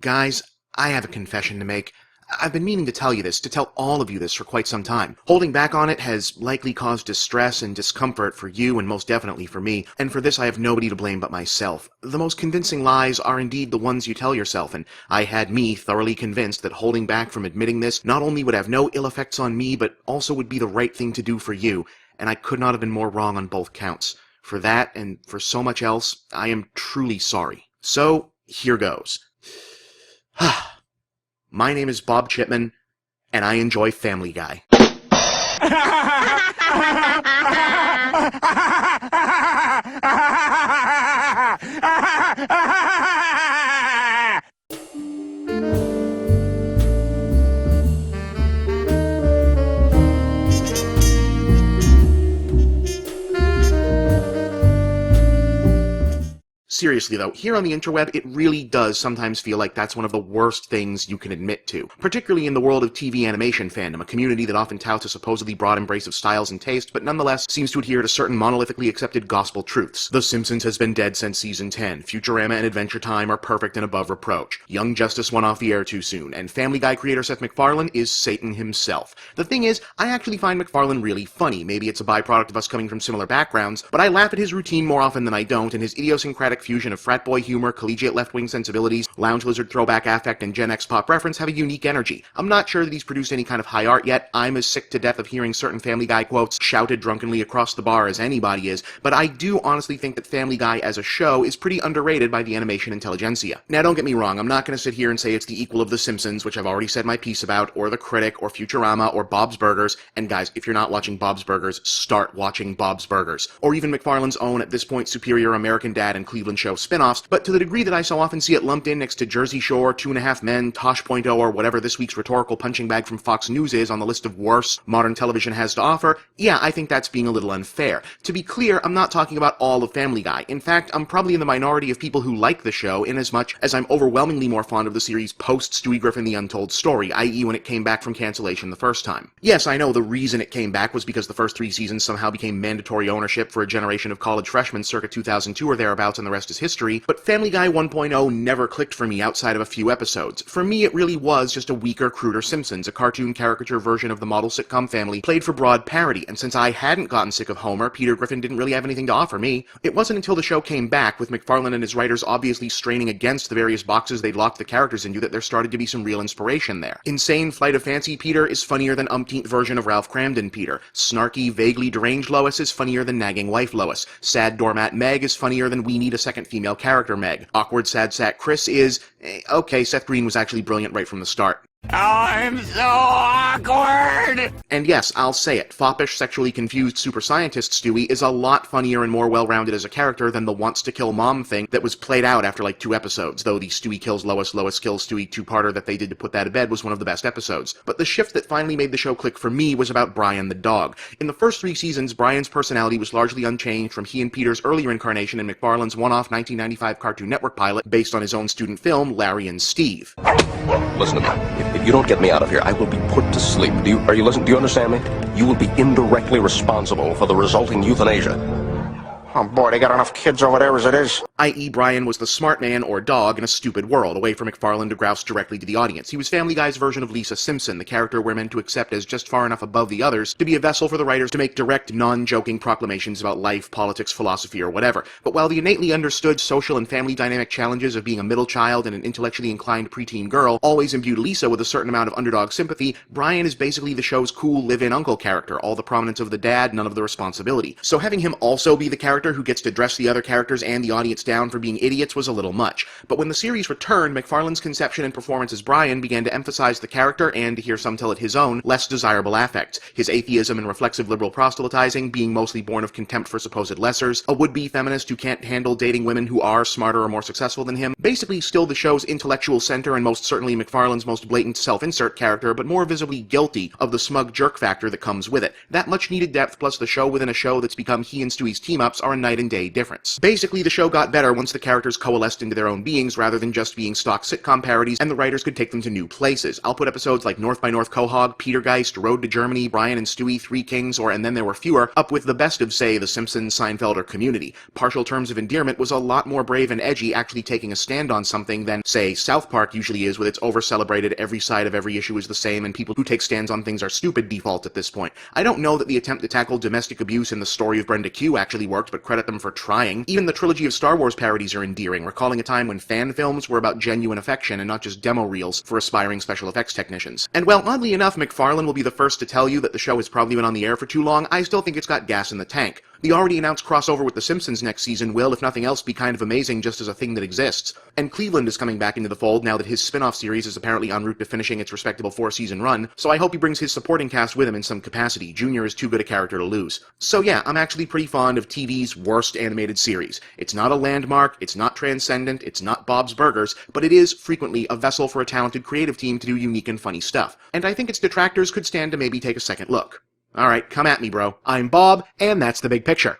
Guys, I have a confession to make. I've been meaning to tell you this, to tell all of you this for quite some time. Holding back on it has likely caused distress and discomfort for you and most definitely for me, and for this I have nobody to blame but myself. The most convincing lies are indeed the ones you tell yourself, and I had me thoroughly convinced that holding back from admitting this not only would have no ill effects on me, but also would be the right thing to do for you, and I could not have been more wrong on both counts. For that, and for so much else, I am truly sorry. So, here goes. My name is Bob Chipman, and I enjoy Family Guy. Seriously though, here on the interweb, it really does sometimes feel like that's one of the worst things you can admit to. Particularly in the world of TV animation fandom, a community that often touts a supposedly broad embrace of styles and taste, but nonetheless seems to adhere to certain monolithically accepted gospel truths. The Simpsons has been dead since season 10, Futurama and Adventure Time are perfect and above reproach, Young Justice went off the air too soon, and Family Guy creator Seth MacFarlane is Satan himself. The thing is, I actually find MacFarlane really funny. Maybe it's a byproduct of us coming from similar backgrounds, but I laugh at his routine more often than I don't, and his idiosyncratic fusion of frat boy humor, collegiate left-wing sensibilities, lounge lizard throwback affect, and Gen X pop reference have a unique energy. I'm not sure that he's produced any kind of high art yet. I'm as sick to death of hearing certain Family Guy quotes shouted drunkenly across the bar as anybody is, but I do honestly think that Family Guy as a show is pretty underrated by the animation intelligentsia. Now don't get me wrong, I'm not going to sit here and say it's the equal of The Simpsons, which I've already said my piece about, or The Critic, or Futurama, or Bob's Burgers, and guys, if you're not watching Bob's Burgers, start watching Bob's Burgers, or even MacFarlane's own, at this point, superior American Dad and Cleveland Show spin-offs, but to the degree that I so often see it lumped in next to Jersey Shore, 2.5 Men, Tosh.0, or whatever this week's rhetorical punching bag from Fox News is on the list of worse modern television has to offer, yeah, I think that's being a little unfair. To be clear, I'm not talking about all of Family Guy. In fact, I'm probably in the minority of people who like the show, inasmuch as I'm overwhelmingly more fond of the series post-Stewie Griffin The Untold Story, i.e. when it came back from cancellation the first time. Yes, I know the reason it came back was because the first 3 seasons somehow became mandatory ownership for a generation of college freshmen circa 2002 or thereabouts, and the rest is history, but Family Guy 1.0 never clicked for me outside of a few episodes. For me, it really was just a weaker, cruder Simpsons, a cartoon caricature version of the model sitcom family played for broad parody, and since I hadn't gotten sick of Homer, Peter Griffin didn't really have anything to offer me. It wasn't until the show came back, with MacFarlane and his writers obviously straining against the various boxes they'd locked the characters into, that there started to be some real inspiration there. Insane Flight of Fancy Peter is funnier than umpteenth version of Ralph Cramden Peter. Snarky, vaguely deranged Lois is funnier than nagging wife Lois. Sad doormat Meg is funnier than we need a second female character Meg. Awkward sad sack Chris is, okay, Seth Green was actually brilliant right from the start. Oh, I'm so awkward! And yes, I'll say it, foppish, sexually confused super scientist Stewie is a lot funnier and more well-rounded as a character than the wants-to-kill-mom thing that was played out after like 2 episodes, though the Stewie kills Lois, Lois kills Stewie 2-parter that they did to put that to bed was one of the best episodes. But the shift that finally made the show click for me was about Brian the dog. In the first 3 seasons, Brian's personality was largely unchanged from he and Peter's earlier incarnation in MacFarlane's one-off 1995 Cartoon Network pilot based on his own student film, Larry and Steve. Listen to me. If you don't get me out of here, I will be put to sleep. Are you listening? Do you understand me? You will be indirectly responsible for the resulting euthanasia. Oh boy, they got enough kids over there as it is. I.e. Brian was the smart man or dog in a stupid world, away from MacFarlane to grouse directly to the audience. He was Family Guy's version of Lisa Simpson, the character we're meant to accept as just far enough above the others to be a vessel for the writers to make direct, non-joking proclamations about life, politics, philosophy, or whatever. But while the innately understood social and family dynamic challenges of being a middle child and an intellectually inclined preteen girl always imbued Lisa with a certain amount of underdog sympathy, Brian is basically the show's cool live-in uncle character, all the prominence of the dad, none of the responsibility. So having him also be the character who gets to dress the other characters and the audience down for being idiots was a little much. But when the series returned, MacFarlane's conception and performance as Brian began to emphasize the character and, to hear some tell it his own, less desirable affects. His atheism and reflexive liberal proselytizing being mostly born of contempt for supposed lessers, a would-be feminist who can't handle dating women who are smarter or more successful than him, basically still the show's intellectual center and most certainly MacFarlane's most blatant self-insert character, but more visibly guilty of the smug jerk factor that comes with it. That much needed depth plus the show within a show that's become he and Stewie's team-ups are a night and day difference. Basically, the show got better better once the characters coalesced into their own beings rather than just being stock sitcom parodies, and the writers could take them to new places. I'll put episodes like North by North Quahog, Petergeist, Road to Germany, Brian and Stewie, Three Kings, or And Then There Were Fewer, up with the best of, say, The Simpsons, Seinfeld, or Community. Partial Terms of Endearment was a lot more brave and edgy, actually taking a stand on something than, say, South Park usually is with its over-celebrated every side of every issue is the same and people who take stands on things are stupid default at this point. I don't know that the attempt to tackle domestic abuse in The Story of Brenda Q actually worked, but credit them for trying. Even the trilogy of Star Wars parodies are endearing, recalling a time when fan films were about genuine affection and not just demo reels for aspiring special effects technicians. And while oddly enough McFarlane will be the first to tell you that the show has probably been on the air for too long, I still think it's got gas in the tank. The already announced crossover with The Simpsons next season will, if nothing else, be kind of amazing just as a thing that exists. And Cleveland is coming back into the fold now that his spin-off series is apparently en route to finishing its respectable 4-season run, so I hope he brings his supporting cast with him in some capacity. Junior is too good a character to lose. So yeah, I'm actually pretty fond of TV's worst animated series. It's not a landmark, it's not transcendent, it's not Bob's Burgers, but it is frequently a vessel for a talented creative team to do unique and funny stuff. And I think its detractors could stand to maybe take a second look. Alright, come at me, bro. I'm Bob, and that's the big picture.